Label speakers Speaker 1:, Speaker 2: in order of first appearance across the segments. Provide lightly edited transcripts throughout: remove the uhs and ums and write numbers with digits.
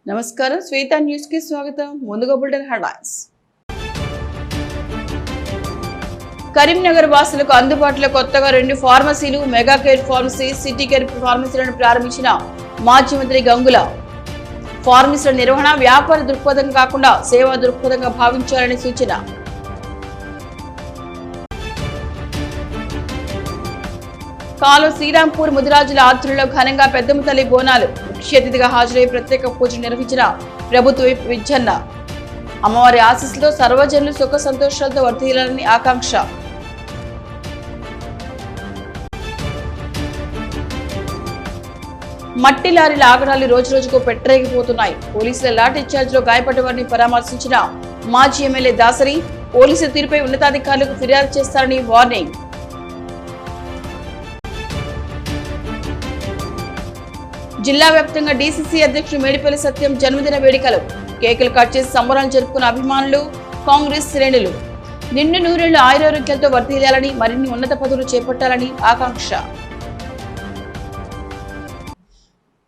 Speaker 1: నమస్కారం, శ్వేత న్యూస్ కి స్వాగతం. ముందుగా బులెటిన్ హెడ్లైన్స్. కరీంనగర్ వాసులకు అందుబాటులో కొత్తగా 2 ఫార్మసీలు, mega care pharmacy, city care ఫార్మసీలను ప్రారంభించిన మాజీ మంత్రి గంగుల. ఫార్మసీల నిర్వహణ వ్యాపార దృక్పథం కాకుండా సేవా దృక్పథంగా భావించాలని సూచన. కాలో శ్రీరాంపూర్ ముదిరాజుల ఆధ్వర్యంలో ఘనంగా పెద్దమ్మ తల్లి బోనాలు. ముఖ్య అతిథిగా హాజరై ప్రత్యేక పూజలు నిర్వహించిన ప్రభుత్వ విజ్జన్న. అమ్మవారి ఆశీస్సులతో సర్వజనులు సుఖ సంతోషాలతో వర్ధిల్లాలని ఆకాంక్ష. మట్టి లారీల ఆగడాలు రోజురోజుకు పెట్టరేగిపోతున్నాయి. పోలీసుల లాఠీ చార్జ్ లో గాయపడ్డ వారిని పరామర్శించిన మాజీ ఎమ్మెల్యే దాసరి. పోలీసుల తీరుపై ఉన్నతాధికారులకు ఫిర్యాదు చేస్తారని వార్నింగ్. జిల్లా వ్యాప్తంగా డీసీసీ అధ్యక్షుడు మేడిపల్లి సత్యం జన్మదిన వేడుకలు. కేకులు కట్ చేసి సంబరాలు జరుపుకున్న అభిమానులు, కాంగ్రెస్ శ్రేణులు. నిండు నూరేళ్లు ఆయురారోగ్యాలతో వర్ధిల్లాలని, మరిన్ని ఉన్నత పదవులు చేపట్టాలని ఆకాంక్ష.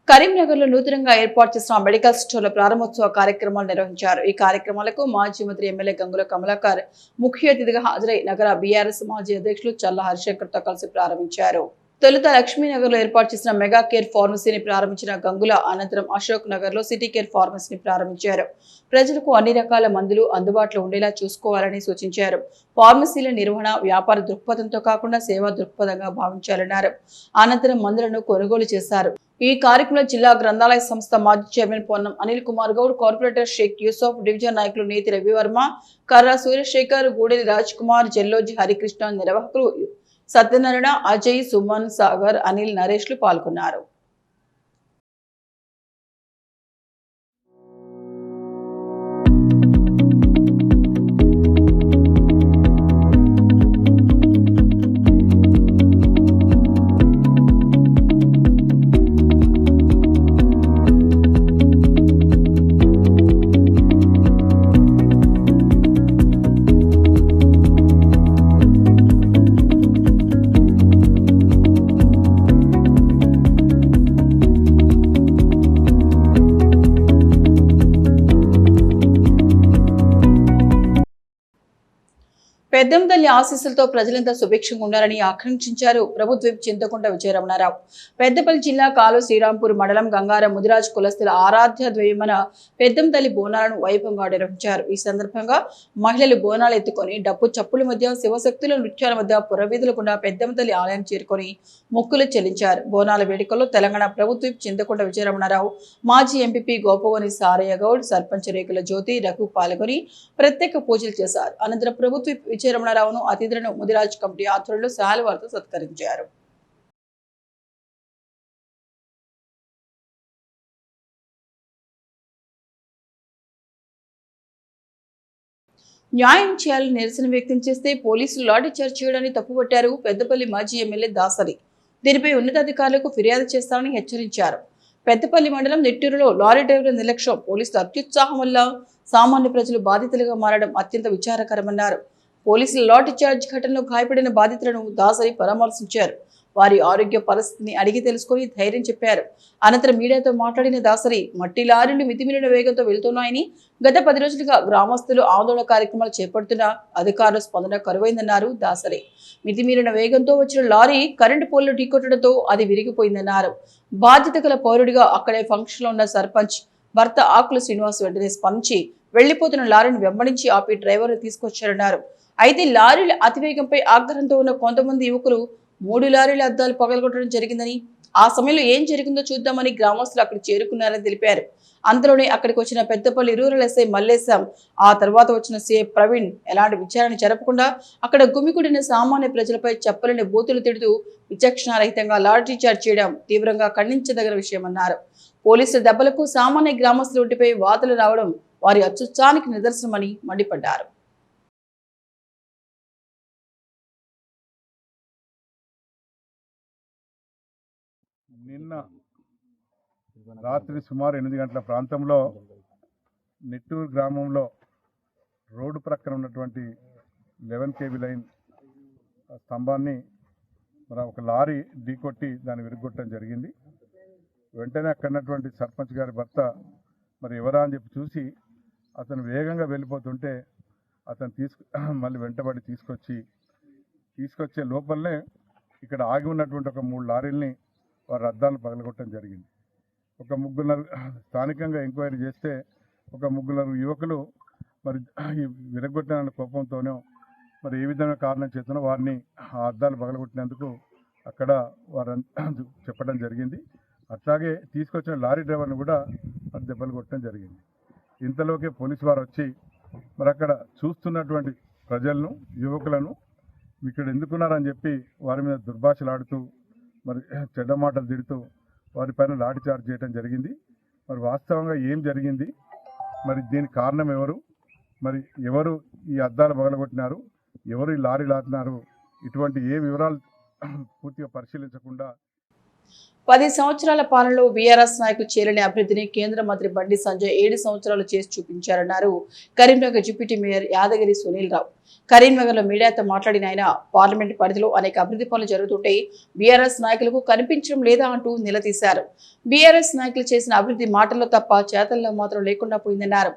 Speaker 1: కరీంనగర్ లో నూతనంగా ఏర్పాటు చేసిన మెడికల్ స్టోర్ల ప్రారంభోత్సవ కార్యక్రమాలు నిర్వహించారు. ఈ కార్యక్రమాలకు మాజీ మంత్రి ఎమ్మెల్యే గంగుల కమలాకర్ ముఖ్య అతిథిగా హాజరై నగర బీఆర్ఎస్ మాజీ అధ్యక్షులు చల్ల హరిశంకర్ తో కలిసి ప్రారంభించారు. తొలుత లక్ష్మీనగర్ లో ఏర్పాటు చేసిన మెగా కేర్ ఫార్మసీని ప్రారంభించిన గంగుల అనంతరం అశోక్ నగర్ లో సిటీ కేర్ ఫార్మసీని ప్రారంభించారు. ప్రజలకు అన్ని రకాల మందులు అందుబాటులో ఉండేలా చూసుకోవాలని సూచించారు. ఫార్మసీల నిర్వహణ వ్యాపార దృక్పథంతో కాకుండా సేవా దృక్పథంగా భావించాలన్నారు. అనంతరం మందులను కొనుగోలు చేశారు. ఈ కార్యక్రమంలో జిల్లా గ్రంథాలయ సంస్థ మాజీ chairman Ponnam Anil Kumar Goud, corporator Sheikh Yousuf, division నాయకులు నేతి రవివర్మ, కర్రా సూర్యశేఖర్, గూడెలి రాజ్ కుమార్, జల్లోజి హరికృష్ణ, నిర్వాహకులు సత్యనారాయణ, అజయ్, సుమన్, సాగర్, అనిల్, నరేష్లు పాల్గొన్నారు. పెద్దమ్మ తల్లి ఆశీస్సులతో ప్రజలంతా సుభిక్షంగా ఉండాలని ఆకాంక్షించారు ప్రభుత్వ విప్ చింతకుంట విజయరమణారావు. పెద్దపల్లి జిల్లా కాలు శ్రీరాంపూర్ మండలం గంగారం ముదిరాజ్ కులస్తుల ఆరాధ్య ద్వయమైన పెద్దమ్మ తల్లి బోనాలను వైభవంగా నిర్వహించారు. ఈ సందర్భంగా మహిళలు బోనాలు ఎత్తుకొని డప్పు చప్పుల మధ్య శివశక్తుల నృత్యాల మధ్య పురవీధుల గుండా పెద్దమ్మ తల్లి ఆలయం చేరుకొని మొక్కులు చెల్లించారు. బోనాల వేడుకల్లో తెలంగాణ ప్రభుత్వ విప్ చింతకుంట విజయరమణారావు, మాజీ ఎంపీపీ గోపవని సారయ్య గౌడ్, సర్పంచ్ రేకుల జ్యోతి, రఘు పాల్గొని ప్రత్యేక పూజలు చేశారు. అనంతరం ప్రభుత్వ విజయరమణారావును అతిథులను ముదిరాజ్ కమిటీ ఆధ్వర్యంలో శాలువాలతో సత్కరించారు. న్యాయం చేయాలని నిరసన వ్యక్తం చేస్తే పోలీసులు లాఠీ చార్జ్ చేయడాన్ని తప్పుపట్టారు పెద్దపల్లి మాజీ ఎమ్మెల్యే దాసరి. దీనిపై ఉన్నతాధికారులకు ఫిర్యాదు చేస్తారని హెచ్చరించారు. పెద్దపల్లి మండలం నెట్టూరులో లారీ డ్రైవర్ల నిర్లక్ష్యం, పోలీసుల అత్యుత్సాహం వల్ల సామాన్య ప్రజలు బాధితులుగా మారడం అత్యంత విచారకరమన్నారు. పోలీసుల లాఠీ చార్జ్ ఘటనలో గాయపడిన బాధితులను దాసరి పరామర్శించారు. వారి ఆరోగ్య పరిస్థితిని అడిగి తెలుసుకుని ధైర్యం చెప్పారు. అనంతరం మీడియాతో మాట్లాడిన దాసరి, మట్టి లారీలు మితిమీరిన వేగంతో వెళ్తున్నాయని, గత 10 రోజులుగా గ్రామస్తులు ఆందోళన కార్యక్రమాలు చేపడుతున్న అధికారుల స్పందన కరువైందన్నారు దాసరి. మితిమీరిన వేగంతో వచ్చిన లారీ కరెంటు పోల్లు ఢీకొట్టడంతో అది విరిగిపోయిందన్నారు. బాధ్యత గల పౌరుడిగా అక్కడే ఫంక్షన్ లో ఉన్న సర్పంచ్ భర్త ఆకుల శ్రీనివాస్ వెంటనే స్పందించి వెళ్లిపోతున్న లారీని వెంబడించి ఆపి డ్రైవర్ను తీసుకొచ్చారన్నారు. అయితే లారీల అతివేగంపై ఆగ్రహంతో ఉన్న కొంతమంది యువకులు 3 లారీల అద్దాలు పగలగొట్టడం జరిగిందని, ఆ సమయంలో ఏం జరిగిందో చూద్దామని గ్రామస్తులు అక్కడ చేరుకున్నారని తెలిపారు. అంతలోనే అక్కడికి వచ్చిన పెద్దపల్లి రూరల్ ఎస్ఐ మల్లేశం, ఆ తర్వాత వచ్చిన సిఐ ప్రవీణ్ ఎలాంటి విచారణ జరపకుండా అక్కడ గుమికూడిన సామాన్య ప్రజలపై చెప్పలేని బూతులు తిడుతూ విచక్షణారహితంగా లాఠీ చార్జ్ చేయడం తీవ్రంగా ఖండించదగిన విషయమన్నారు. పోలీసుల దెబ్బలకు సామాన్య గ్రామస్తుల ఒంటిపై వాతలు రావడం వారి అత్యుత్సాహానికి నిదర్శనమని మండిపడ్డారు.
Speaker 2: నిన్న రాత్రి సుమారు 8 గంటల ప్రాంతంలో నిట్టూరు గ్రామంలో రోడ్డు ప్రక్కన ఉన్నటువంటి 11 kV లైన్ స్తంభాన్ని ఒక లారీ ఢీకొట్టి దాన్ని విరగొట్టడం జరిగింది. వెంటనే అక్కడున్నటువంటి సర్పంచ్ గారి భర్త ఎవరా అని చెప్పి చూసి అతను వేగంగా వెళ్ళిపోతుంటే అతను మళ్ళీ వెంటబడి తీసుకొచ్చే లోపలనే ఇక్కడ ఆగి ఉన్నటువంటి ఒక 3 లారీల్ని వారి అద్దాలను పగలగొట్టడం జరిగింది. ఒక 3 స్థానికంగా ఎంక్వైరీ చేస్తే ఒక 3 యువకులు ఈ విరగొట్టిన కోపంతోనో ఏ విధంగా కారణం చేతనో వారిని ఆ అద్దాలు పగలగొట్టినందుకు అక్కడ వారు చెప్పడం జరిగింది. అట్లాగే తీసుకొచ్చిన లారీ డ్రైవర్ని కూడా దెబ్బలు కొట్టడం జరిగింది. ఇంతలోకే పోలీసు వారు వచ్చి అక్కడ చూస్తున్నటువంటి ప్రజలను, యువకులను ఇక్కడ ఎందుకున్నారని చెప్పి వారి మీద దుర్భాషలాడుతూ చెడ్డ మాటలు తిడుతూ వారిపైన లాఠీ చార్జ్ చేయడం జరిగింది. వాస్తవంగా ఏం జరిగింది, దీనికి కారణం ఎవరు, ఎవరు ఈ అద్దాలు పగలగొట్టినారు, ఎవరు ఈ లారీ లాపినారు, ఇటువంటి ఏ వివరాలు పూర్తిగా పరిశీలించకుండా
Speaker 1: 10 సంవత్సరాల పాలనలో బీఆర్ఎస్ నాయకులు చేరని అభివృద్ధిని కేంద్ర మంత్రి బండి సంజయ్ 7 సంవత్సరాలు చేసి చూపించారన్నారు కరీంనగర్ డిప్యూటీ మేయర్ యాదగిరి సునీల్ రావు. కరీంనగర్ లో మీడియాతో మాట్లాడిన ఆయన పార్లమెంట్ పరిధిలో అనేక అభివృద్ధి పనులు జరుగుతుంటే బీఆర్ఎస్ నాయకులకు కనిపించడం లేదా అంటూ నిలదీశారు. బీఆర్ఎస్ నాయకులు చేసిన అభివృద్ధి మాటల్లో తప్ప చేతల్లో మాత్రం లేకుండా పోయిందన్నారు.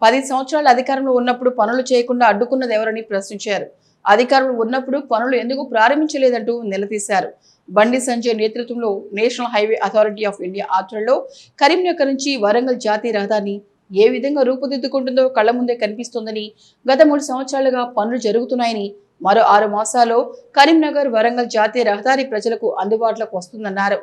Speaker 1: 10 సంవత్సరాల అధికారంలో ఉన్నప్పుడు పనులు చేయకుండా అడ్డుకున్నది ఎవరని ప్రశ్నించారు. అధికారులు ఉన్నప్పుడు పనులు ఎందుకు ప్రారంభించలేదంటూ నిలదీశారు. బండి సంజయ్ నేతృత్వంలో national highway authority of India ఆధ్వర్యంలో కరీంనగర్ నుంచి వరంగల్ జాతీయ రహదారిని ఏ విధంగా రూపుదిద్దుకుంటుందో కళ్ల ముందే కనిపిస్తోందని, గత 3 సంవత్సరాలుగా పనులు జరుగుతున్నాయని, మరో 6 మాసాల్లో కరీంనగర్ వరంగల్ జాతీయ రహదారి ప్రజలకు అందుబాటులోకి వస్తుందన్నారు.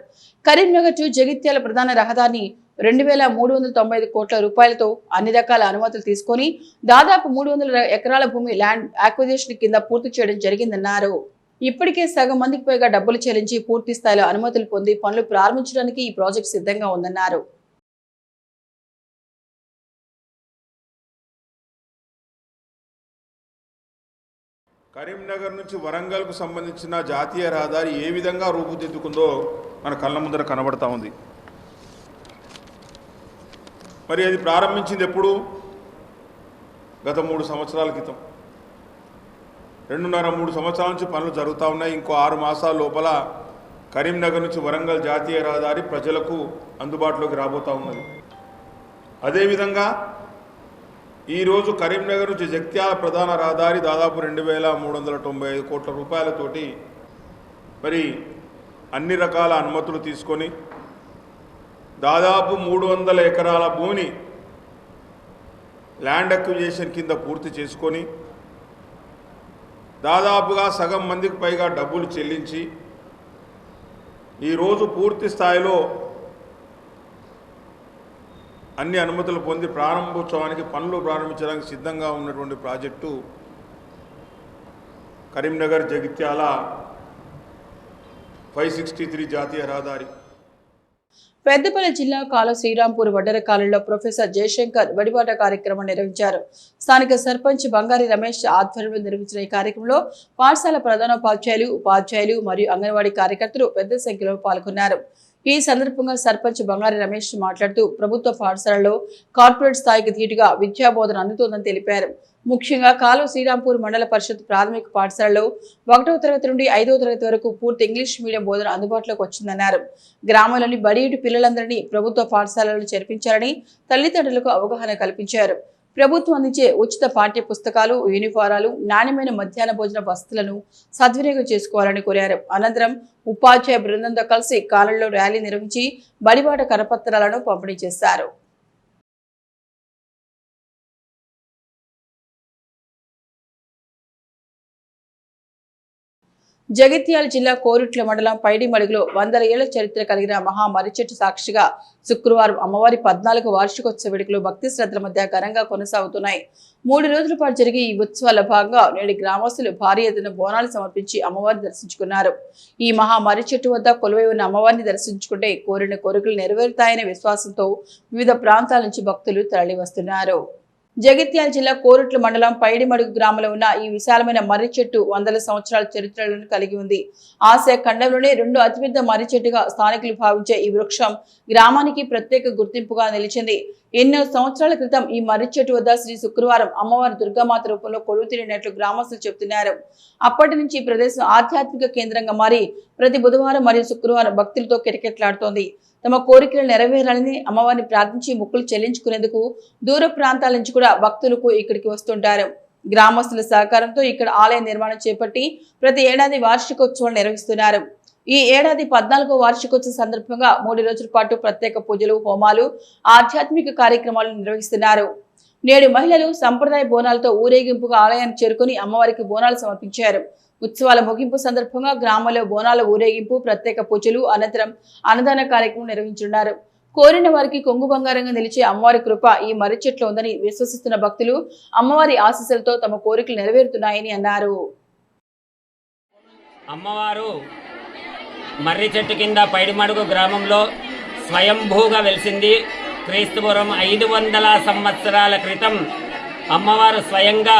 Speaker 1: కరీంనగర్ టు జగిత్యాల ప్రధాన రహదారిని 2395 కోట్ల రూపాయలతో అన్ని రకాల అనుమతులు తీసుకొని దాదాపు 300 ఎకరాల భూమి ల్యాండ్ యాక్విజిషన్ కింద పూర్తి చేయడం జరిగిందన్నారు. ఇప్పటికే సగం మందికి పైగా డబ్బులు చెల్లించి పూర్తి స్థాయిలో అనుమతులు పొంది పనులు ప్రారంభించడానికి ఈ ప్రాజెక్టు సిద్ధంగా ఉందన్నారు.
Speaker 3: కరీంనగర్ నుంచి వరంగల్కు సంబంధించిన జాతీయ రహదారి ఏ విధంగా రూపుదిద్దుకుందో మన కళ్ళ ముందర కనబడతా ఉంది. అది ప్రారంభించింది ఎప్పుడు? గత 3 సంవత్సరాల క్రితం. 2.5-3 సంవత్సరాల నుంచి పనులు జరుగుతూ ఉన్నాయి. ఇంకో 6 మాసాల లోపల కరీంనగర్ నుంచి వరంగల్ జాతీయ రహదారి ప్రజలకు అందుబాటులోకి రాబోతూ ఉన్నది. అదేవిధంగా ఈరోజు కరీంనగర్ నుంచి జగిత్యాల ప్రధాన రహదారి దాదాపు 2395 కోట్ల రూపాయలతోటి అన్ని రకాల అనుమతులు తీసుకొని దాదాపు 300 ఎకరాల భూమిని ల్యాండ్ అక్విజిషన్ కింద పూర్తి చేసుకొని దాదాపుగా సగం మందికి పైగా డబ్బులు చెల్లించి ఈరోజు పూర్తి స్థాయిలో అన్ని అనుమతులు పొంది ప్రారంభోత్సవానికి పనులు ప్రారంభించడానికి సిద్ధంగా ఉన్నటువంటి ప్రాజెక్టు కరీంనగర్ జగిత్యాల 563 జాతీయ రహదారి.
Speaker 1: పెద్దపల్లి జిల్లా కాల శ్రీరాంపూర్ వడ్డర కాలంలో ప్రొఫెసర్ జయశంకర్ వడిబాట కార్యక్రమం నిర్వహించారు. స్థానిక సర్పంచ్ బంగారి రమేష్ ఆధ్వర్యంలో నిర్వహించిన ఈ కార్యక్రమంలో పాఠశాల ప్రధానోపాధ్యాయులు, ఉపాధ్యాయులు మరియు అంగన్వాడీ కార్యకర్తలు పెద్ద సంఖ్యలో పాల్గొన్నారు. ఈ సందర్భంగా సర్పంచ్ బంగారి రమేష్ మాట్లాడుతూ ప్రభుత్వ పాఠశాలలో కార్పొరేట్ స్థాయికి ధీటుగా విద్యాబోధన అందుతోందని తెలిపారు. ముఖ్యంగా కాలు శ్రీరాంపూర్ మండల పరిషత్ ప్రాథమిక పాఠశాలలో 1వ తరగతి నుండి 5వ తరగతి వరకు పూర్తి ఇంగ్లీష్ మీడియం బోధన అందుబాటులోకి వచ్చిందన్నారు. గ్రామాల్లోని బడియుటి పిల్లలందరినీ ప్రభుత్వ పాఠశాలలు చేర్పించాలని తల్లిదండ్రులకు అవగాహన కల్పించారు. ప్రభుత్వం అందించే ఉచిత పాఠ్య పుస్తకాలు, యూనిఫారాలు, నాణ్యమైన మధ్యాహ్న భోజన వసతులను సద్వినియోగం చేసుకోవాలని కోరారు. అనంతరం ఉపాధ్యాయ బృందంతో కలిసి కాలంలో ర్యాలీ నిర్వహించి బడిబాట కరపత్రాలను పంపిణీ చేశారు. జగిత్యాల జిల్లా కోరుట్ల మండలం పైడిమడుగులో 100 ఏళ్ల చరిత్ర కలిగిన మహా మర్రిచెట్టు సాక్షిగా శుక్రవారం అమ్మవారి 14వ వార్షికోత్సవ వేడుకలు భక్తి శ్రద్ధల మధ్య ఘనంగా కొనసాగుతున్నాయి. 3 రోజుల పాటు జరిగే ఈ ఉత్సవాల భాగంగా నేడు గ్రామస్తులు భారీ ఎత్తున బోనాలు సమర్పించి అమ్మవారిని దర్శించుకున్నారు. ఈ మహా మర్రిచెట్టు వద్ద కొలువై ఉన్న అమ్మవారిని దర్శించుకుంటే కోరిన కోరికలు నెరవేరుతాయనే విశ్వాసంతో వివిధ ప్రాంతాల నుంచి భక్తులు తరలివస్తున్నారు. జగిత్యాల జిల్లా కోరుట్ల మండలం పైడిమడుగు గ్రామంలో ఉన్న ఈ విశాలమైన మర్రి చెట్టు వందల సంవత్సరాల చరిత్రలను కలిగి ఉంది. ఆసియా ఖండంలోనే రెండో అతిపెద్ద మర్రి చెట్టుగా స్థానికులు భావించే ఈ వృక్షం గ్రామానికి ప్రత్యేక గుర్తింపుగా నిలిచింది. ఎన్నో సంవత్సరాల క్రితం ఈ మర్రి చెట్టు వద్ద శ్రీ శుక్రవారం అమ్మవారి దుర్గామాత రూపంలో కొలువు తీరినట్లు గ్రామస్తులు చెబుతున్నారు. అప్పటి నుంచి ఈ ప్రదేశం ఆధ్యాత్మిక కేంద్రంగా మారి ప్రతి బుధవారం మరియు శుక్రవారం భక్తులతో కిటకిటలాడుతోంది. తమ కోరికలు నెరవేరాలని అమ్మవారిని ప్రార్థించి మొక్కులు చెల్లించుకునేందుకు దూర ప్రాంతాల నుంచి కూడా భక్తులకు ఇక్కడికి వస్తుంటారు. గ్రామస్తుల సహకారంతో ఇక్కడ ఆలయ నిర్మాణం చేపట్టి ప్రతి ఏడాది వార్షికోత్సవాలు నిర్వహిస్తున్నారు. ఈ ఏడాది 14వ వార్షికోత్సవం సందర్భంగా 3 రోజుల పాటు ప్రత్యేక పూజలు, హోమాలు, ఆధ్యాత్మిక కార్యక్రమాలు నిర్వహిస్తున్నారు. నేడు మహిళలు సంప్రదాయ బోనాలతో ఊరేగింపుగా ఆలయానికి చేరుకుని అమ్మవారికి బోనాలు సమర్పించారు. ఉత్సవాల ముగింపు సందర్భంగా గ్రామంలో బోనాల ఊరేగింపు, ప్రత్యేక పూజలు అనంతరం అన్నదాన కార్యక్రమం నిర్వహించున్నారు. కోరిన వారికి కొంగు బంగారంగా నిలిచే అమ్మవారి కృప ఈ మర్రి చెట్లు ఉందని విశ్వసిస్తున్న భక్తులు అమ్మవారి ఆశీస్సులతో తమ కోరికలు నెరవేరుతున్నాయని అన్నారు.
Speaker 4: అమ్మవారు మర్రి చెట్టు కింద పైడిమడుగు గ్రామంలో స్వయంభూగా వెలిసింది. క్రీస్తుపూర్వం 500 సంవత్సరాల క్రితం అమ్మవారు స్వయంగా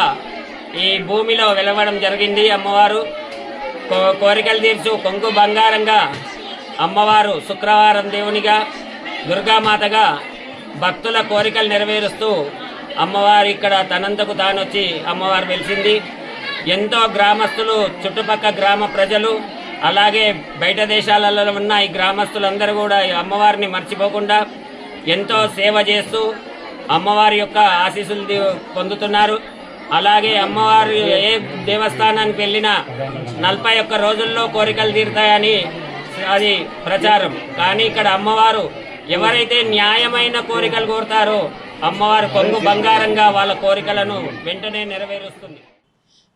Speaker 4: ఈ భూమిలో వెలవడం జరిగింది. అమ్మవారు కోరికలు తీర్చు కొంగు బంగారంగా అమ్మవారు శుక్రవారం దేవునిగా, దుర్గామాతగా భక్తుల కోరికలు నెరవేరుస్తూ అమ్మవారు ఇక్కడ తనంతకు తాను వచ్చి అమ్మవారు వెలిసింది. ఎంతో గ్రామస్తులు, చుట్టుపక్కల గ్రామ ప్రజలు, అలాగే బయట దేశాలలో ఉన్న ఈ గ్రామస్తులందరూ కూడా అమ్మవారిని మర్చిపోకుండా ఎంతో సేవ చేస్తూ అమ్మవారి యొక్క ఆశీస్సులు పొందుతున్నారు. అలాగే అమ్మవారు ఏ దేవస్థానానికి వెళ్ళినా 41 రోజుల్లో కోరికలు తీరుతాయని అది ప్రచారం. కానీ ఇక్కడ అమ్మవారు ఎవరైతే న్యాయమైన కోరికలు కోరుతారో అమ్మవారు కొంగు బంగారంగా వాళ్ళ కోరికలను వెంటనే నెరవేరుస్తుంది.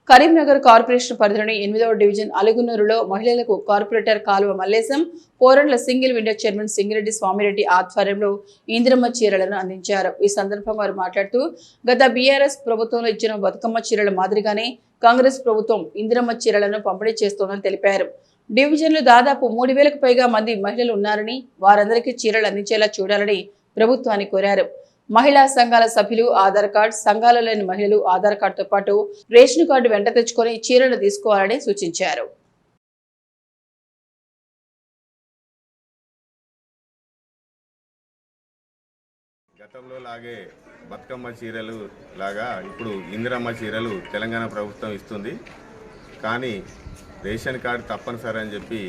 Speaker 1: కరీంనగర్ కార్పొరేషన్ పరిధిలోని 8వ డివిజన్ అలుగునూరులో మహిళలకు కార్పొరేటర్ కాలువ Mallesham, Porandla single window chairman Singireddy Swamireddy ఆధ్వర్యంలో ఇందిరమ్మ చీరలను అందించారు. ఈ సందర్భంగా వారు మాట్లాడుతూ గత బీఆర్ఎస్ ప్రభుత్వంలో ఇచ్చిన బతుకమ్మ చీరల మాదిరిగానే కాంగ్రెస్ ప్రభుత్వం ఇందిరమ్మ చీరలను పంపిణీ చేస్తోందని తెలిపారు. డివిజన్లో దాదాపు 3000కు పైగా మంది మహిళలు ఉన్నారని వారందరికీ చీరలు అందించేలా చూడాలని ప్రభుత్వాన్ని కోరారు. మహిళా సంఘాల సభ్యులు ఆధార్ కార్డు, సంఘాల లేని మహిళలు ఆధార్ కార్డుతో పాటు రేషన్ కార్డు వెంట తెచ్చుకొని చీరలు తీసుకోవాలని సూచించారు.
Speaker 5: గతంలో లాగే బతుకమ్మ చీరలు లాగా ఇప్పుడు ఇందిరమ్మ చీరలు తెలంగాణ ప్రభుత్వం ఇస్తుంది. కానీ రేషన్ కార్డు తప్పనిసరి అని చెప్పి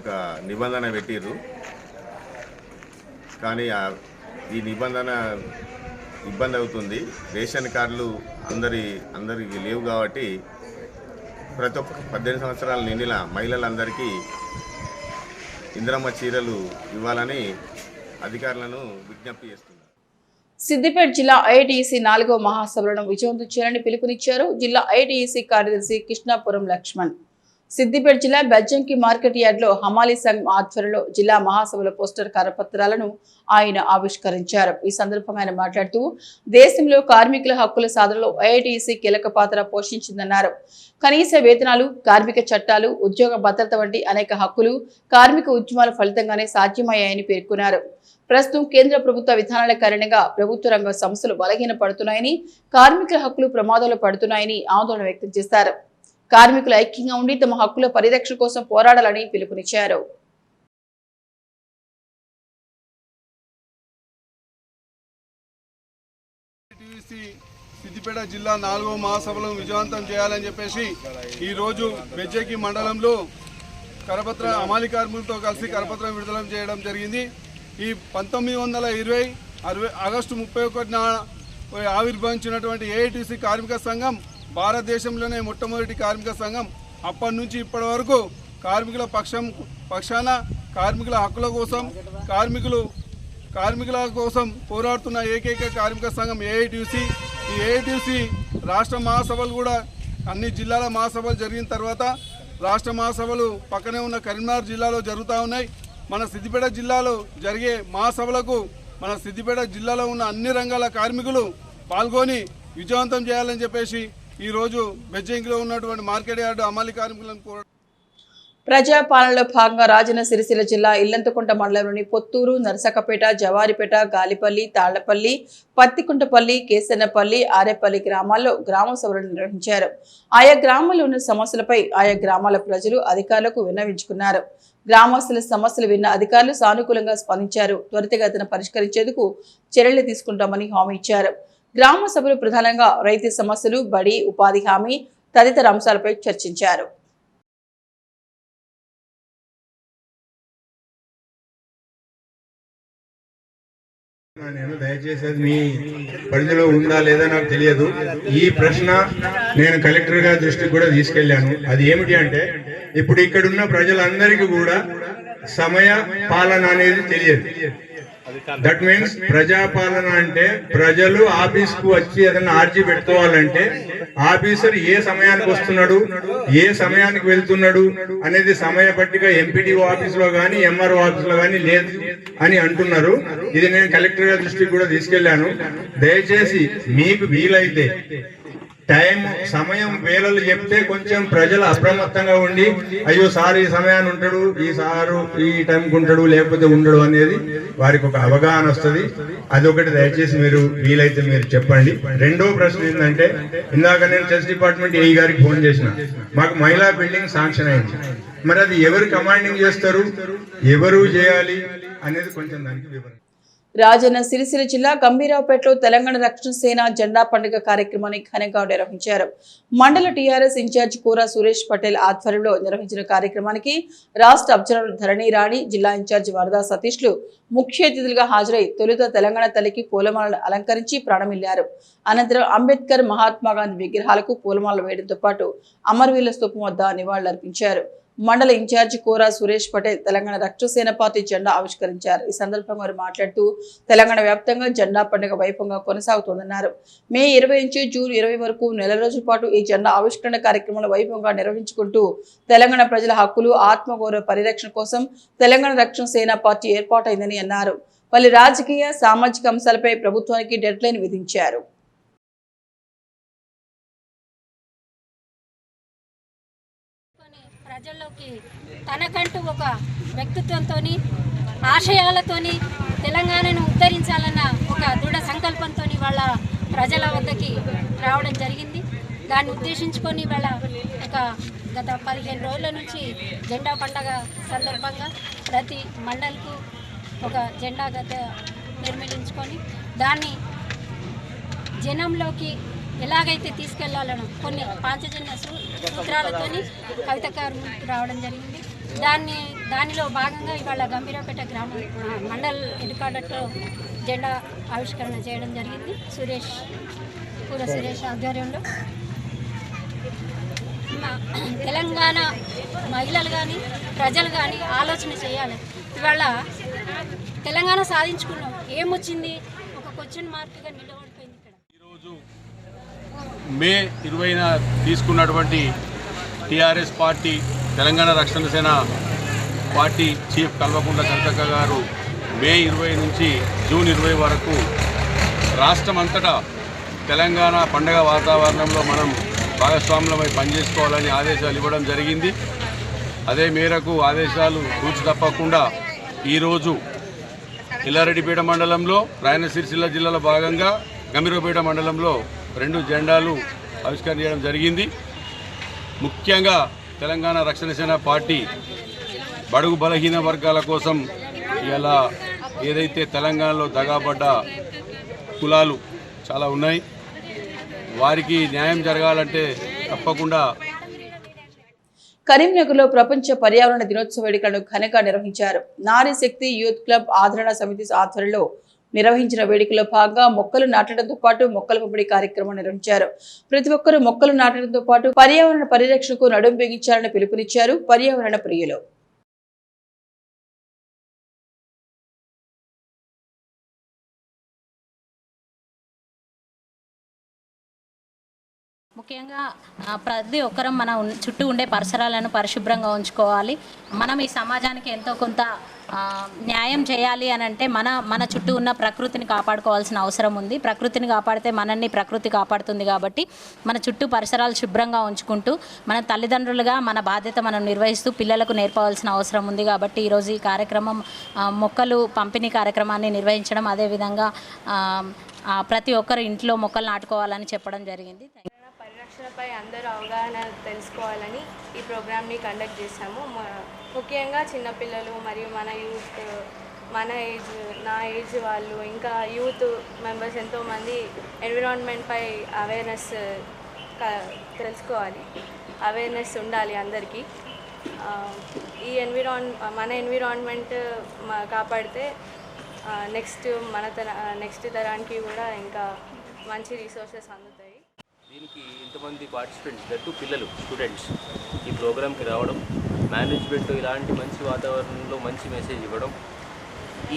Speaker 5: ఒక నిబంధన పెట్టిర్రు. కానీ ఈ నిబంధన ఇబ్బంది అవుతుంది. రేషన్ కార్డులు అందరికి లేవు కాబట్టి ప్రతి ఒక్క 18 సంవత్సరాల నిండిన మహిళలందరికీ ఇందిరమ్మ చీరలు ఇవ్వాలని అధికారులను విజ్ఞప్తి చేస్తున్నారు.
Speaker 1: సిద్దిపేట జిల్లా ఐఐటిసి 4వ మహాసభలను విజయవంతం చేయాలని పిలుపునిచ్చారు జిల్లా ఐఐటిసి కార్యదర్శి కృష్ణాపురం లక్ష్మణ్. సిద్దిపేట జిల్లా బెజ్జంకి మార్కెట్ యార్డ్లో హమాలీ సంఘం ఆధ్వర్యంలో జిల్లా మహాసభల పోస్టర్ కరపత్రాలను ఆయన ఆవిష్కరించారు. ఈ సందర్భంగా ఆయన మాట్లాడుతూ దేశంలో కార్మికుల హక్కుల సాధనలో ఐఐటిసి కీలక పాత్ర పోషించిందన్నారు. కనీస వేతనాలు, కార్మిక చట్టాలు, ఉద్యోగ భద్రత వంటి అనేక హక్కులు కార్మిక ఉద్యమాల ఫలితంగానే సాధ్యమయ్యాయని పేర్కొన్నారు. ప్రస్తుతం కేంద్ర ప్రభుత్వ విధానాల కారణంగా ప్రభుత్వ రంగ సంస్థలు బలహీనపడుతున్నాయని, కార్మికుల హక్కులు ప్రమాదంలో పడుతున్నాయని ఆందోళన వ్యక్తం చేశారు. కార్మికులు ఐక్యంగా ఉండి తమ హక్కుల పరిరక్షణ కోసం పోరాడాలని పిలుపునిచ్చారు.
Speaker 6: సిద్దిపేట జిల్లా 4వ మహాసభలను విజయవంతం చేయాలని చెప్పేసి ఈరోజు బెజ్జకి మండలంలో కరపత్ర అమాలి కార్మికులతో కలిసి కరపత్రం విడుదల చేయడం జరిగింది. ఈ 1920 ఆగస్టు 31న ఆవిర్భవించినటువంటి ఏఐటిసి కార్మిక సంఘం భారతదేశంలోనే మొట్టమొదటి కార్మిక సంఘం. అప్పటి నుంచి ఇప్పటి వరకు కార్మికుల పక్షాన కార్మికుల హక్కుల కోసం కార్మికుల కోసం పోరాడుతున్న ఏకైక కార్మిక సంఘం ఏఐటిసి. ఈ ఏఐటిసి రాష్ట్ర మహాసభలు కూడా అన్ని జిల్లాల మహాసభలు జరిగిన తర్వాత రాష్ట్ర మహాసభలు పక్కనే ఉన్న కరీంనగర్ జిల్లాలో జరుగుతూ ఉన్నాయి. మన సిద్దిపేట జిల్లాలో జరిగే మహాసభలకు మన సిద్దిపేట జిల్లాలో ఉన్న అన్ని రంగాల కార్మికులు పాల్గొని విజయవంతం చేయాలని చెప్పేసి ఈరోజు బెజ్జంకిలో ఉన్నటువంటి మార్కెట్ యార్డు అమాలి కార్మికులను
Speaker 1: ప్రజాపాలనలో భాగంగా రాజన్న సిరిసిల్ల జిల్లా ఇల్లంతకుంట మండలంలోని పొత్తూరు, నరసకపేట, జవారిపేట, గాలిపల్లి, తాళ్లపల్లి, పత్తికుంటపల్లి, కేసన్నపల్లి, ఆరేపల్లి గ్రామాల్లో గ్రామ సభలు నిర్వహించారు. ఆయా గ్రామాల్లో ఉన్న సమస్యలపై ఆయా గ్రామాల ప్రజలు అధికారులకు విన్నవించుకున్నారు. గ్రామస్తుల సమస్యలు విన్న అధికారులు సానుకూలంగా స్పందించారు. త్వరితగతిన పరిష్కరించేందుకు చర్యలు తీసుకుంటామని హామీ ఇచ్చారు. గ్రామ సభలు ప్రధానంగా రైతు సమస్యలు, బడి, ఉపాధి హామీ తదితర అంశాలపై చర్చించారు.
Speaker 7: నేను దయచేసి అది మీ పరిధిలో ఉందా లేదా నాకు తెలియదు. ఈ ప్రశ్న నేను కలెక్టర్ గారి దృష్టికి కూడా తీసుకెళ్లాను. అది ఏమిటి అంటే, ఇప్పుడు ఇక్కడున్న ప్రజలందరికీ కూడా సమయ పాలన అనేది తెలియదు. దట్ మీన్స్ ప్రజాపాలన అంటే ప్రజలు ఆఫీస్ కు వచ్చి ఏదైనా ఆర్జీ పెట్టుకోవాలంటే ఆఫీసర్ ఏ సమయానికి వస్తున్నాడు, ఏ సమయానికి వెళ్తున్నాడు అనేది సమయ పట్టిక ఎంపీడీఓ ఆఫీస్ లో గానీ ఎంఆర్ఓ ఆఫీస్ లో గానీ లేదు అని అంటున్నారు. ఇది నేను కలెక్టర్ గారి దృష్టికి కూడా తీసుకెళ్లాను. దయచేసి మీకు వీలైతే సమయం వేళలు చెప్తే కొంచెం ప్రజలు అప్రమత్తంగా ఉండి, అయ్యో సార్ ఈ సమయాన్ని ఉంటాడు, ఈ సారు ఈ టైంకి ఉంటాడు, లేకపోతే ఉండడు అనేది వారికి ఒక అవగాహన వస్తుంది. అదొకటి దయచేసి మీరు వీలైతే మీరు చెప్పండి. రెండో ప్రశ్న ఏంటంటే, ఇందాక నేను చెస్ డిపార్ట్మెంట్ ఏఈ గారికి ఫోన్ చేసిన, మాకు మహిళా బిల్డింగ్ శాంక్షన్ అయింది. మరి అది ఎవరు కమాండింగ్ చేస్తారు, ఎవరు చేయాలి అనేది కొంచెం దానికి వివరణ.
Speaker 1: రాజన్న సిరిసిల్ల జిల్లా గంభీరావుపేటలో తెలంగాణ రక్షణ సేన జెండా పండుగ కార్యక్రమాన్ని ఘనంగా నిర్వహించారు. మండల టీఆర్ఎస్ ఇన్ఛార్జ్ కూర సురేష్ పటేల్ ఆధ్వర్యంలో నిర్వహించిన కార్యక్రమానికి రాష్ట్ర అబ్జర్వర్ ధరణి రాణి, జిల్లా ఇన్ఛార్జ్ వరదా సతీష్లు ముఖ్య అతిథులుగా హాజరై తొలుత తెలంగాణ తల్లికి పూలమాలలు అలంకరించి ప్రాణమిల్లారు. అనంతరం అంబేద్కర్, మహాత్మా గాంధీ విగ్రహాలకు పూలమాలలు వేయడంతో పాటు అమరవీరుల స్తూపం వద్ద నివాళులర్పించారు. మండల ఇన్ఛార్జ్ కోరా సురేష్ పటేల్ తెలంగాణ రక్షణ సేన పార్టీ జెండా ఆవిష్కరించారు. ఈ సందర్భంగా వారు మాట్లాడుతూ తెలంగాణ వ్యాప్తంగా జెండా పండుగ వైభవంగా కొనసాగుతోందన్నారు. మే 20 నుంచి జూన్ 20 వరకు నెల రోజుల పాటు ఈ జెండా ఆవిష్కరణ కార్యక్రమాలు వైభవంగా నిర్వహించుకుంటూ తెలంగాణ ప్రజల హక్కులు, ఆత్మగౌరవ పరిరక్షణ కోసం తెలంగాణ రక్షణ సేన పార్టీ ఏర్పాటైందని అన్నారు. పలు రాజకీయ, సామాజిక అంశాలపై ప్రభుత్వానికి డెడ్ లైన్ విధించారు.
Speaker 8: ప్రజల్లోకి తనకంటూ ఒక వ్యక్తిత్వంతో, ఆశయాలతోని తెలంగాణను ఉద్ధరించాలన్న ఒక దృఢ సంకల్పంతో వాళ్ళ ప్రజల వద్దకి రావడం జరిగింది. దాన్ని ఉద్దేశించుకొని వాళ్ళ ఒక గత 15 రోజుల నుంచి జెండా పండగ సందర్భంగా ప్రతి మండల్కు ఒక జెండా గత నిర్మించుకొని దాన్ని జనంలోకి ఎలాగైతే తీసుకెళ్లాలనో కొన్ని పాంచజన్య సూత్రాలతోని కవితకారు రావడం జరిగింది. దానిలో భాగంగా ఇవాళ గంభీరావుపేట మండల్ హెడ్క్వార్టర్లో జెండా ఆవిష్కరణ చేయడం జరిగింది. కూర సురేష్ ఆధ్వర్యంలో తెలంగాణ మహిళలు కానీ ప్రజలు కానీ ఆలోచన చేయాలి. ఇవాళ తెలంగాణ సాధించుకున్నాం, ఏమొచ్చింది, ఒక క్వశ్చన్ మార్క్గా నిలబడిపోయింది.
Speaker 9: ఈరోజు మే 20న తీసుకున్నటువంటి టీఆర్ఎస్ పార్టీ తెలంగాణ రక్షణ సేన పార్టీ చీఫ్ కల్వకుంట్ల కవితక్క గారు మే 20 నుంచి జూన్ 20 వరకు రాష్ట్రమంతటా తెలంగాణ పండగ వాతావరణంలో మనం భాగస్వాములమై పనిచేసుకోవాలని ఆదేశాలు ఇవ్వడం జరిగింది. అదే మేరకు ఆదేశాలు తూచి తప్పకుండా ఈరోజు ఎల్లారెడ్డిపేట మండలంలో, రాయన్న సిరిసిల్ల జిల్లాలో భాగంగా గంభీరావుపేట మండలంలో 2 జెండాలు ఆవిష్కరణ చేయడం జరిగింది. ముఖ్యంగా తెలంగాణ రక్షణ సేన పార్టీ బడుగు బలహీన వర్గాల కోసం ఇలా ఏదైతే తెలంగాణలో దగాబడ్డ కులాలు చాలా ఉన్నాయి, వారికి న్యాయం జరగాలంటే తప్పకుండా.
Speaker 1: కరీంనగర్లో ప్రపంచ పర్యావరణ దినోత్సవ వేడుకలను ఘనంగా నిర్వహించారు. నారీ శక్తి యూత్ క్లబ్ ఆదరణ సమితి ఆధ్వర్యంలో నిర్వహించిన వేడుకలో భాగంగా మొక్కలు నాటడంతో పాటు మొక్కల పంపిణీ కార్యక్రమం నిర్వహించారు. ప్రతి ఒక్కరూ మొక్కలు నాటడంతో పాటు పర్యావరణ పరిరక్షణకు నడుం బిగించాలని పిలుపునిచ్చారు పర్యావరణ ప్రియులు.
Speaker 10: ముఖ్యంగా ప్రతి ఒక్కరం మన చుట్టూ ఉండే పరిసరాలను పరిశుభ్రంగా ఉంచుకోవాలి. మనం ఈ సమాజానికి ఎంతో కొంత న్యాయం చేయాలి అని అంటే మన చుట్టూ ఉన్న ప్రకృతిని కాపాడుకోవాల్సిన అవసరం ఉంది. ప్రకృతిని కాపాడితే మనల్ని ప్రకృతి కాపాడుతుంది. కాబట్టి మన చుట్టూ పరిసరాలు శుభ్రంగా ఉంచుకుంటూ మన తల్లిదండ్రులుగా మన బాధ్యత మనం నిర్వహిస్తూ పిల్లలకు నేర్పవలసిన అవసరం ఉంది. కాబట్టి ఈరోజు ఈ కార్యక్రమం మొక్కలు పంపిణీ కార్యక్రమాన్ని నిర్వహించడం, అదేవిధంగా ప్రతి ఒక్కరు ఇంట్లో మొక్కలు నాటుకోవాలని చెప్పడం జరిగింది.
Speaker 11: పరిరక్షణపై అందరూ అవగాహన తెలుసుకోవాలని ఈ ప్రోగ్రామ్ని కండక్ట్ చేశాము. ముఖ్యంగా చిన్నపిల్లలు మరియు మన యూత్, నా ఏజ్ వాళ్ళు, ఇంకా యూత్ మెంబర్స్ ఎంతోమంది ఎన్విరాన్మెంట్పై అవేర్నెస్ తెలుసుకోవాలి, అవేర్నెస్ ఉండాలి అందరికీ. ఈ మన ఎన్విరాన్మెంట్ కాపాడితే నెక్స్ట్ తరానికి కూడా ఇంకా మంచి రిసోర్సెస్ అందుతాయి.
Speaker 12: దీనికి ఇంతమంది పార్టిసిపెంట్స్ పిల్లలు, స్టూడెంట్స్ ఈ ప్రోగ్రామ్కి రావడం, మేనేజ్మెంట్ ఇలాంటి మంచి వాతావరణంలో మంచి మెసేజ్ ఇవ్వడం,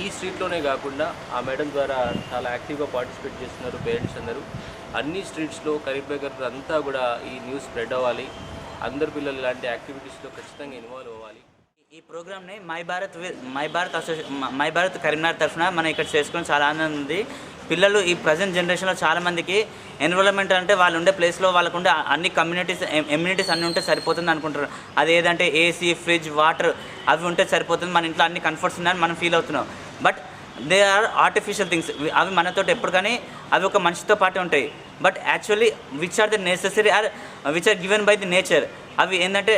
Speaker 12: ఈ స్ట్రీట్లోనే కాకుండా ఆ మేడం ద్వారా చాలా యాక్టివ్గా పార్టిసిపేట్ చేస్తున్నారు పేరెంట్స్ అందరూ. అన్ని స్ట్రీట్స్లో కరీంనగర్ అంతా కూడా ఈ న్యూస్ స్ప్రెడ్ అవ్వాలి, అందరు పిల్లలు ఇలాంటి యాక్టివిటీస్లో ఖచ్చితంగా ఇన్వాల్వ్ అవ్వాలి.
Speaker 13: ఈ ప్రోగ్రామ్ని మై భారత్ కరీంనగర్ తరఫున మనం ఇక్కడ చేసుకుని చాలా ఆనందం ఉంది. పిల్లలు ఈ ప్రజెంట్ జనరేషన్లో చాలామందికి ఎన్విరాన్మెంట్ అంటే వాళ్ళు ఉండే ప్లేస్లో వాళ్ళకు ఉండే అన్ని ఎమ్యూనిటీస్ అన్నీ ఉంటే సరిపోతుంది అనుకుంటారు. అది ఏదంటే ఏసీ, ఫ్రిడ్జ్, వాటర్ అవి ఉంటే సరిపోతుంది, మన ఇంట్లో అన్ని కంఫర్ట్స్ ఉన్నాయని మనం ఫీల్ అవుతున్నాం. But they are artificial things. అవి మనతో ఎప్పుడు కానీ అవి ఒక మనిషితో పాటే ఉంటాయి. But actually which are the necessary are which are given by the nature. అవి ఏంటంటే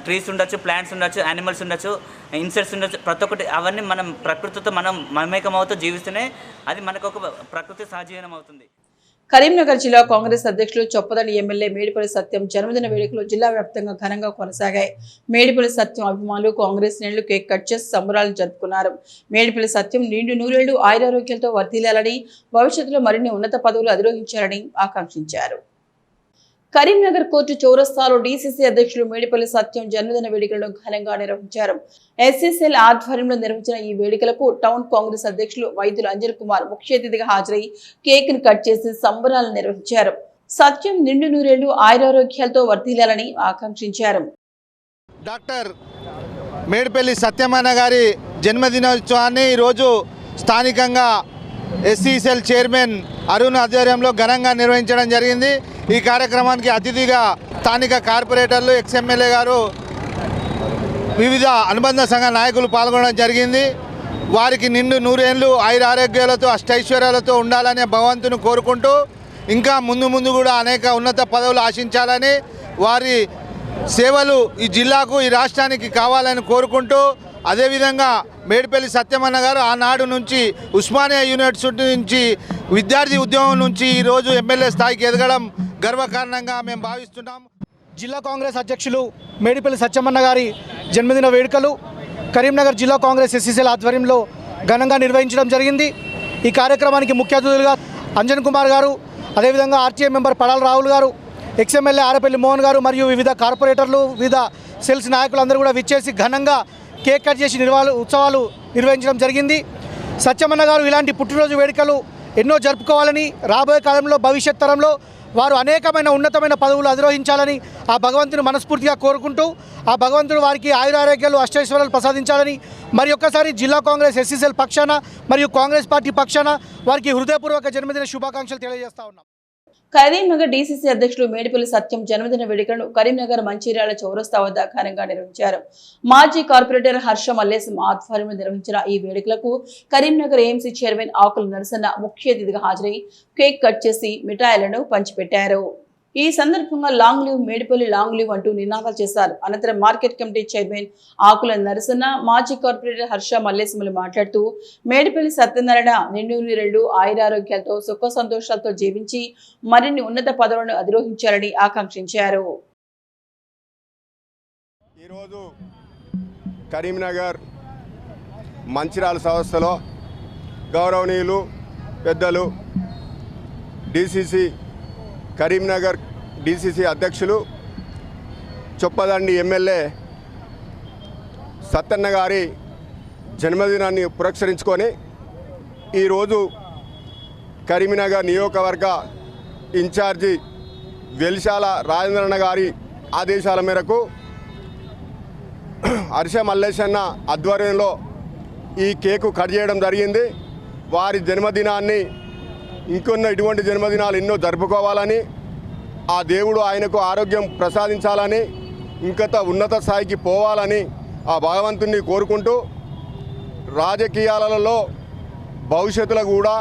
Speaker 13: ట్రీస్ ఉండొచ్చు, ప్లాంట్స్ ఉండొచ్చు, యానిమల్స్ ఉండొచ్చు, ఇన్సెక్ట్స్ ఉండొచ్చు, ప్రతి ఒక్కటి అవన్నీ మనం ప్రకృతితో మమేకమవుతూ జీవిస్తూనే అది మనకు ఒక ప్రకృతి సహజీవనం అవుతుంది.
Speaker 1: కరీంనగర్ జిల్లా కాంగ్రెస్ అధ్యక్షులు చొప్పదండి ఎమ్మెల్యే మేడిపల్లి సత్యం జన్మదిన వేడుకలు జిల్లా వ్యాప్తంగా ఘనంగా కొనసాగాయి. మేడిపల్లి సత్యం అభిమానులు కాంగ్రెస్ శ్రేణులు కేక్ కట్ చేసి సంబరాలు జరుపుకున్నారు. మేడిపల్లి సత్యం నిండు నూరేళ్లు ఆయురారోగ్యాలతో వర్ధిల్లాలని, భవిష్యత్తులో మరిన్ని ఉన్నత పదవులు అధిరోహించాలని ఆకాంక్షించారు. కరీంనగర్ కోర్టు చౌరస్తాలో డీసీసీ అధ్యక్షులు మేడిపల్లి సత్యం జన్మదిన వేడుకలను ఘనంగా నిర్వహించారు. ఎస్సీసీఎల్ ఆధ్వర్యంలో నిర్వహించిన ఈ వేడుకలకు టౌన్ కాంగ్రెస్ అధ్యక్షులు వైద్యులు అంజన్ కుమార్ ముఖ్య అతిథిగా హాజరై కేక్ ను కట్ చేసి సంబరాలు నిర్వహించారు. సత్యం నిండు నూరేళ్లు ఆయురారోగ్యాలతో వర్ధిల్లాలని ఆకాంక్షించారు.
Speaker 14: డాక్టర్ మేడిపల్లి సత్యమన్న గారి జన్మదినోత్సవాన్ని ఈరోజు స్థానికంగా ఎస్సీసీఎల్ చైర్మన్ అరుణ్ ఆధ్వర్యంలో ఘనంగా నిర్వహించడం జరిగింది. ఈ కార్యక్రమానికి అతిథిగా స్థానిక కార్పొరేటర్లు, ఎక్స్ఎమ్మెల్యే గారు, వివిధ అనుబంధ సంఘ నాయకులు పాల్గొనడం జరిగింది. వారికి నిండు నూరేళ్లు ఆయురారోగ్యాలతో అష్టైశ్వర్యాలతో ఉండాలనే భగవంతుని కోరుకుంటూ ఇంకా ముందు కూడా అనేక ఉన్నత పదవులు ఆశించాలని, వారి సేవలు ఈ జిల్లాకు, ఈ రాష్ట్రానికి కావాలని కోరుకుంటూ, అదేవిధంగా మేడిపల్లి సత్యమన్న గారు ఆనాడు నుంచి ఉస్మానియా యూనివర్సిటీ నుంచి విద్యార్థి ఉద్యమం నుంచి ఈరోజు ఎమ్మెల్యే స్థాయికి ఎదగడం గర్వకారణంగా మేము భావిస్తున్నాం.
Speaker 15: జిల్లా కాంగ్రెస్ అధ్యక్షులు మేడిపల్లి సత్యమన్న గారి జన్మదిన వేడుకలు కరీంనగర్ జిల్లా కాంగ్రెస్ ఎస్సీసీఎల్ ఆధ్వర్యంలో ఘనంగా నిర్వహించడం జరిగింది. ఈ కార్యక్రమానికి ముఖ్య అతిథులుగా అంజన్ కుమార్ గారు, అదేవిధంగా ఆర్టీఏ మెంబర్ పడాల రాహుల్ గారు, ఎక్స్ఎమ్మెల్యే ఆరపల్లి మోహన్ గారు మరియు వివిధ కార్పొరేటర్లు, వివిధ సెల్స్ నాయకులందరూ కూడా విచ్చేసి ఘనంగా కేక్ కట్ చేసి ఉత్సవాలు నిర్వహించడం జరిగింది. సత్యమన్న గారు ఇలాంటి పుట్టినరోజు వేడుకలు ఎన్నో జరుపుకోవాలని, రాబోయే కాలంలో భవిష్యత్ తరంలో వారు అనేకమైన ఉన్నతమైన పదవులు అధిరోహించాలని ఆ భగవంతుని మనస్ఫూర్తిగా కోరుకుంటూ, ఆ భగవంతుడు వారికి ఆయురారోగ్యాలు అష్టైశ్వర్యాలు ప్రసాదించాలని మరి ఒక్కసారి జిల్లా కాంగ్రెస్ ఎస్సీసీఎల్ పక్షాన మరియు కాంగ్రెస్ పార్టీ పక్షాన వారికి హృదయపూర్వక జన్మదిన శుభాకాంక్షలు తెలియజేస్తా ఉన్నాం.
Speaker 1: కరీంనగర్ డీసీసీ అధ్యక్షులు మేడిపల్లి సత్యం జన్మదిన వేడుకలను కరీంనగర్ మంచిర్యాల చౌరస్తా వద్ద ఘనంగా నిర్వహించారు. మాజీ కార్పొరేటర్ హర్ష మల్లేశం ఆధ్వర్యంలో నిర్వహించిన ఈ వేడుకలకు కరీంనగర్ ఏఎంసీ చైర్మన్ ఆకుల నరసన్న ముఖ్య అతిథిగా హాజరై కేక్ కట్ చేసి మిఠాయిలను పంచిపెట్టారు. ఈ సందర్భంగా long live Medipalli, long live అంటూ నినాదాలు చేశారు. అనంతరం market committee chairman Akula Narasanna, మాజీ కార్పొరేటర్ హర్ష మల్లేశములు మాట్లాడుతూ మేడిపల్లి సత్యనారాయణ నిండు నూరేళ్లు ఆయురారోగ్యాలతో సుఖ సంతోషాలతో జీవించి మరిన్ని ఉన్నత పదవులను అధిరోహించాలని ఆకాంక్షించారు.
Speaker 16: ఈరోజు కరీంనగర్ మంచిర్యాల సంస్థలో గౌరవనీయులు పెద్దలు డీసీసీ కరీంనగర్ డీసీసీ అధ్యక్షులు చొప్పదండి ఎమ్మెల్యే సత్తన్న గారి జన్మదినాన్ని పురస్కరించుకొని ఈరోజు కరీంనగర్ నియోజకవర్గ హర్ష మల్లేశన్న ఆధ్వర్యంలో ఈ కేకు కట్ చేయడం జరిగింది. వారి జన్మదినాన్ని ఇంకొన్న ఇటువంటి జన్మదినాలు ఎన్నో జరుపుకోవాలని, ఆ దేవుడు ఆయనకు ఆరోగ్యం ప్రసాదించాలని, ఇంకత ఉన్నత స్థాయికి పోవాలని ఆ భగవంతుని కోరుకుంటూ, రాజకీయాలలో భవిష్యత్తులో కూడా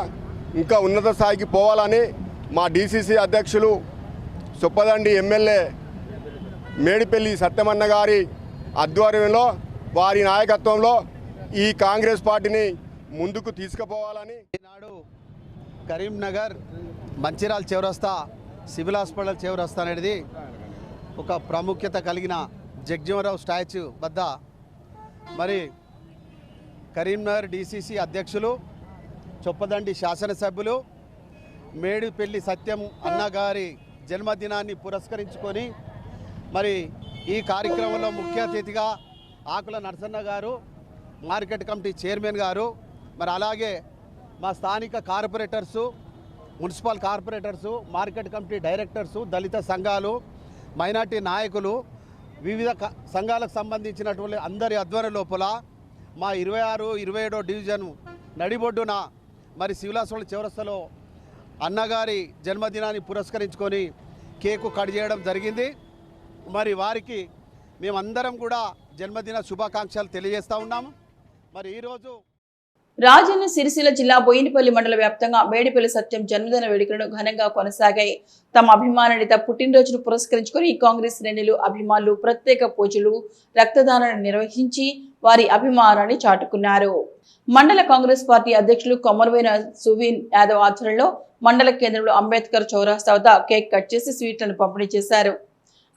Speaker 16: ఇంకా ఉన్నత స్థాయికి పోవాలని మా డీసీసీ అధ్యక్షులు చొప్పదండి ఎమ్మెల్యే మేడిపల్లి సత్యమన్న గారి ఆధ్వర్యంలో, వారి నాయకత్వంలో ఈ కాంగ్రెస్ పార్టీని ముందుకు తీసుకుపోవాలని
Speaker 6: ఈనాడు కరీంనగర్ మంచిర్యాల చౌరస్తా సివిల్ హాస్పిటల్ చౌరస్తా అనేది ఒక ప్రాముఖ్యత కలిగిన జగ్జీవనరావు స్టాచ్యూ వద్ద మరి కరీంనగర్ డీసీసీ అధ్యక్షులు చొప్పదండి శాసనసభ్యులు మేడిపల్లి సత్యం అన్నగారి జన్మదినాన్ని పురస్కరించుకొని మరి ఈ కార్యక్రమంలో ముఖ్య అతిథిగా ఆకుల నరసన్న గారు, మార్కెట్ కమిటీ చైర్మన్ గారు, మరి అలాగే మా స్థానిక corporators, municipal corporators, market committee directors, దళిత సంఘాలు, మైనార్టీ నాయకులు, వివిధ సంఘాలకు సంబంధించినటువంటి అందరి ఆధ్వర్యం లోపల మా 26, 27 డివిజన్ నడిబొడ్డున మరి సివిల్ హాస్పిటల్ చౌరస్తాలో అన్నగారి జన్మదినాన్ని పురస్కరించుకొని కేకు కట్ చేయడం జరిగింది. మరి వారికి మేమందరం కూడా జన్మదిన శుభాకాంక్షలు తెలియజేస్తూ ఉన్నాము. మరి ఈరోజు
Speaker 1: రాజన్న సిరిసిల్ల జిల్లా బోయినపల్లి మండల వ్యాప్తంగా మేడిపల్లి సత్యం జన్మదిన వేడుకలను ఘనంగా కొనసాగాయి. తమ అభిమానుడిత పుట్టినరోజును పురస్కరించుకొని కాంగ్రెస్ శ్రేణులు, అభిమానులు ప్రత్యేక పూజలు, రక్తదానాన్ని నిర్వహించి వారి అభిమానాన్ని చాటుకున్నారు. మండల కాంగ్రెస్ పార్టీ అధ్యక్షులు కొమరవేన సువీన్ యాదవ్ ఆధ్వర్యంలో మండల కేంద్రంలో అంబేద్కర్ చౌరస్తా వద్ద కేక్ కట్ చేసి స్వీట్లను పంపిణీ చేశారు.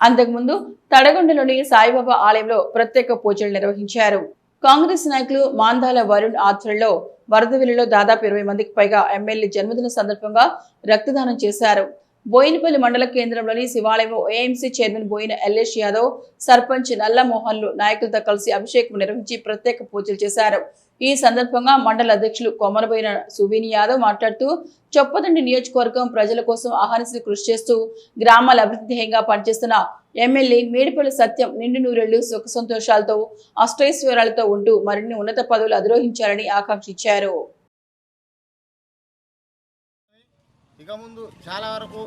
Speaker 1: అంతకుముందు తడగొండలోని సాయిబాబా ఆలయంలో ప్రత్యేక పూజలు నిర్వహించారు. కాంగ్రెస్ నాయకులు మాందాల వరుణ్ ఆధ్వర్యంలో వరదవిల్లిలో దాదాపు 20 మందికి పైగా ఎమ్మెల్యే జన్మదిన సందర్భంగా రక్తదానం చేశారు. బోయినపల్లి మండల కేంద్రంలోని శివాలయంలో ఏఎంసీ చైర్మన్ బోయిన ఎల్లేష్ యాదవ్, సర్పంచ్ నల్ల మోహన్లు నాయకులతో కలిసి అభిషేకం నిర్వహించి ప్రత్యేక పూజలు చేశారు. ఈ సందర్భంగా మండల అధ్యక్షులు కొమరబోయిన సువీన్ యాదవ్ మాట్లాడుతూ, చొప్పదండి నియోజకవర్గం ప్రజల కోసం అహర్నిశలు కృషి చేస్తూ గ్రామాల అభివృద్ధి ధ్యేయంగా పనిచేస్తున్న ఎమ్మెల్యే మేడిపల్లి సత్యం నిండు నూరేళ్లు సుఖ సంతోషాలతో అష్టైశ్వర్యాలతో ఉంటూ మరిన్ని ఉన్నత పదవులు అధిరోహించాలని ఆకాంక్షించారు.
Speaker 17: ఇక ముందు చాలా వరకు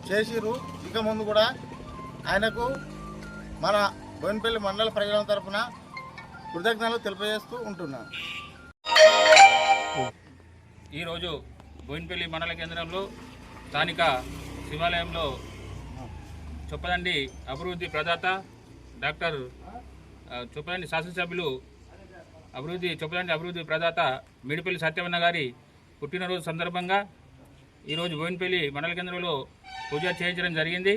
Speaker 17: చేసిరు. ఇక ముందు కూడా ఆయనకు మన బోయినపల్లి మండల ప్రజల తరఫున కృతజ్ఞతలు తెలియజేస్తూ ఉంటున్నాను.
Speaker 18: ఈరోజు బోయినపల్లి మండల కేంద్రంలో స్థానిక శివాలయంలో చొప్పదండి అభివృద్ధి ప్రదాత డాక్టర్ చొప్పదండి శాసనసభ్యులు చొప్పదండి అభివృద్ధి ప్రదాత మేడిపల్లి సత్యవన్న గారి పుట్టినరోజు సందర్భంగా ఈరోజు బోయినపల్లి మండల కేంద్రంలో పూజ చేయించడం జరిగింది.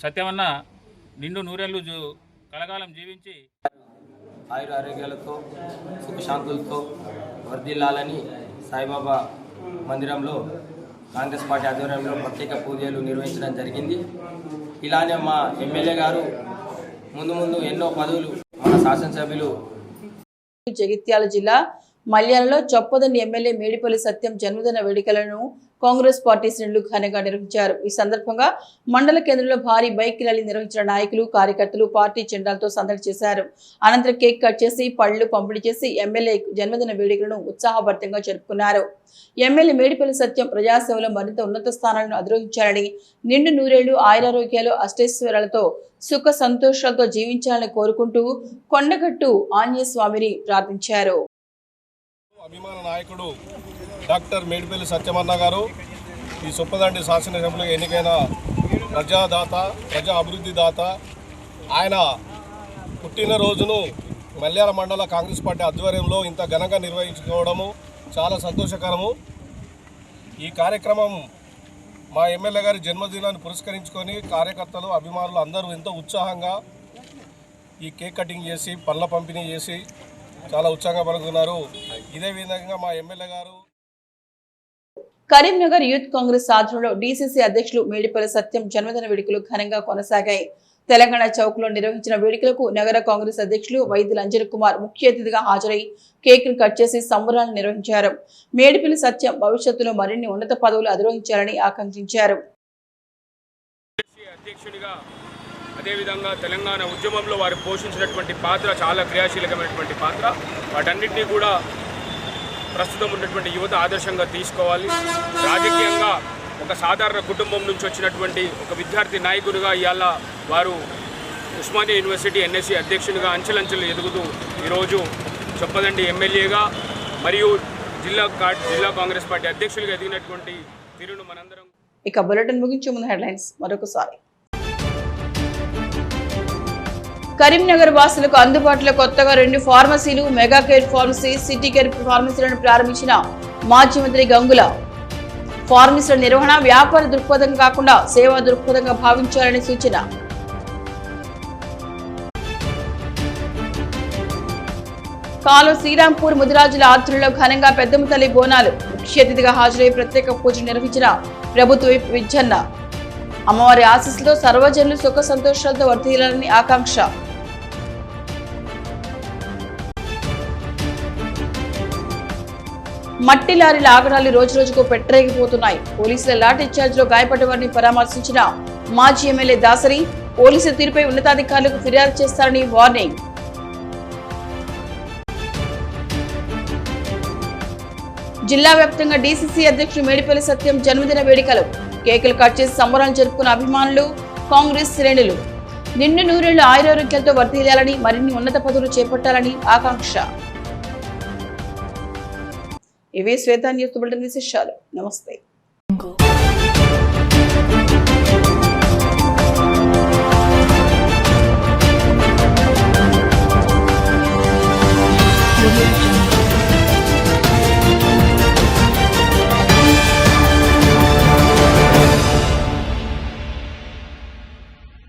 Speaker 18: సత్యవన్న నిండు నూరేళ్లు కలకాలం జీవించి
Speaker 12: ఆయుర ఆరోగ్యాలతో సుఖశాంతులతో వర్ధిల్లాలని సాయిబాబా మందిరంలో కాంగ్రెస్ పార్టీ ఆధ్వర్యంలో ప్రత్యేక పూజలు నిర్వహించడం జరిగింది. ఇలానే మా ఎమ్మెల్యే గారు ముందు ఎన్నో పదవులు మన శాసనసభ్యులు.
Speaker 1: జగిత్యాల జిల్లా మల్యాలలో చొప్పదండి ఎమ్మెల్యే మేడిపల్లి సత్యం జన్మదిన వేడుకలను కాంగ్రెస్ పార్టీ శ్రేణులు ఘనంగా నిర్వహించారు. ఈ సందర్భంగా మండల కేంద్రంలో భారీ బైక్ ర్యాలీ నిర్వహించిన నాయకులు, కార్యకర్తలు పార్టీ జెండాలతో సందడి చేశారు. అనంతరం కేక్ కట్ చేసి పళ్లు పంపిణీ చేసి ఎమ్మెల్యే జన్మదిన వేడుకలను ఉత్సాహభరితంగా జరుపుకున్నారు. ఎమ్మెల్యే మేడిపల్లి సత్యం ప్రజాసేవలో మరింత ఉన్నత స్థానాలను అధిరోహించాలని, నిండు నూరేళ్లు ఆయురారోగ్యాలు అష్టైశ్వర్యాలతో సుఖ సంతోషాలతో జీవించాలని కోరుకుంటూ కొండగట్టు ఆంజనేయ స్వామిని ప్రార్థించారు.
Speaker 6: అభిమాన నాయకుడు డాక్టర్ మేడిపల్లి సత్యమన్న గారు ఈ చొప్పదండి శాసనసభలో ఎన్నికైన ప్రజాదాత, ప్రజా అభివృద్ధి దాత. ఆయన పుట్టినరోజును మల్యాల మండల కాంగ్రెస్ పార్టీ ఆధ్వర్యంలో ఇంత ఘనంగా నిర్వహించుకోవడము చాలా సంతోషకరము. ఈ కార్యక్రమం మా ఎమ్మెల్యే గారి జన్మదినాన్ని పురస్కరించుకొని కార్యకర్తలు, అభిమానులు అందరూ ఎంతో ఉత్సాహంగా ఈ కేక్ కటింగ్ చేసి పళ్ళ పంపిణీ చేసి చాలా ఉత్సాహంగా పలుకుతున్నారు. ఇదే విధంగా మా ఎమ్మెల్యే గారు
Speaker 1: కరీంనగర్ యూత్ కాంగ్రెస్ ఆధ్వర్యంలో డీసీసీ అధ్యక్షులు మేడిపల్లి సత్యం జన్మదిన వేడుకలు ఘనంగా కొనసాగాయి. తెలంగాణ చౌక్ లో నిర్వహించిన వేడుకలకు నగర కాంగ్రెస్ అధ్యక్షులు వైద్యుల అంజన్ కుమార్ ముఖ్య అతిథిగా హాజరై కేక్ ను కట్ చేసి సంబరాలను నిర్వహించారు. మేడిపల్లి సత్యం భవిష్యత్తులో మరిన్ని ఉన్నత పదవులు అధిరోహించాలని ఆకాంక్షించారు.
Speaker 19: అదేవిధంగా తెలంగాణ ఉద్యమంలో వారు పోషించినటువంటి పాత్ర చాలా క్రియాశీలకమైనటువంటి పాత్ర. వాటన్నిటినీ కూడా ప్రస్తుతం ఉన్నటువంటి యువత ఆదర్శంగా తీసుకోవాలి. రాజకీయంగా ఒక సాధారణ కుటుంబం నుంచి వచ్చినటువంటి ఒక విద్యార్థి నాయకుడిగా ఇవాళ వారు ఉస్మానియా యూనివర్సిటీ ఎన్ఎస్సీ అధ్యక్షునిగా అంచెలంచెలు ఎదుగుతూ ఈరోజు చొప్పదండి ఎమ్మెల్యేగా మరియు జిల్లా కాంగ్రెస్ పార్టీ అధ్యక్షులుగా ఎదిగినటువంటి తీరును మనందరం.
Speaker 1: ఇక బులెటిన్ ముగించే ముందు హెడ్లైన్స్ మరొకసారి. కరీంనగర్ వాసులకు అందుబాటులో కొత్తగా 2 ఫార్మసీలు, mega care pharmacy, city care ఫార్మసీలను ప్రారంభించిన మాజీ మంత్రి గంగుల. ఫార్మసీల నిర్వహణ వ్యాపార దృక్పథం కాకుండా సేవా దృక్పథంగా భావించాలని సూచన. కాలు శ్రీరాంపూర్ ముదిరాజుల ఆధ్వర్యంలో ఘనంగా పెద్దమ్మ తల్లి బోనాలు. ముఖ్య అతిథిగా హాజరై ప్రత్యేక పూజలు నిర్వహించిన ప్రభుత్వ విజ్జన్న. అమ్మవారి ఆశీస్సులతో సర్వజనులు సుఖ సంతోషాలతో వర్ధిల్లాలని ఆకాంక్ష. మట్టి లారీల ఆగడాలు రోజురోజుకు పెట్టరేగిపోతున్నాయి. పోలీసుల లాఠీ చార్జ్ లో గాయపడ్డ వారిని పరామర్శించిన మాజీ ఎమ్మెల్యే దాసరి. పోలీసుల తీరుపై ఉన్నతాధికారులకు ఫిర్యాదు చేస్తారని వార్నింగ్. జిల్లా వ్యాప్తంగా డీసీసీ అధ్యక్షుడు మేడిపల్లి సత్యం జన్మదిన వేడుకలు. కేకులు కట్ చేసి సంబరాలు జరుపుకున్న అభిమానులు, కాంగ్రెస్ శ్రేణులు. నిండు నూరేళ్లు ఆయురారోగ్యాలతో వర్ధిల్లాలని, మరిన్ని ఉన్నత పదవులు చేపట్టాలని ఆకాంక్ష. ఇవే శ్వేతా న్యూస్ బులెటిన్ విశేషాలు. నమస్తే.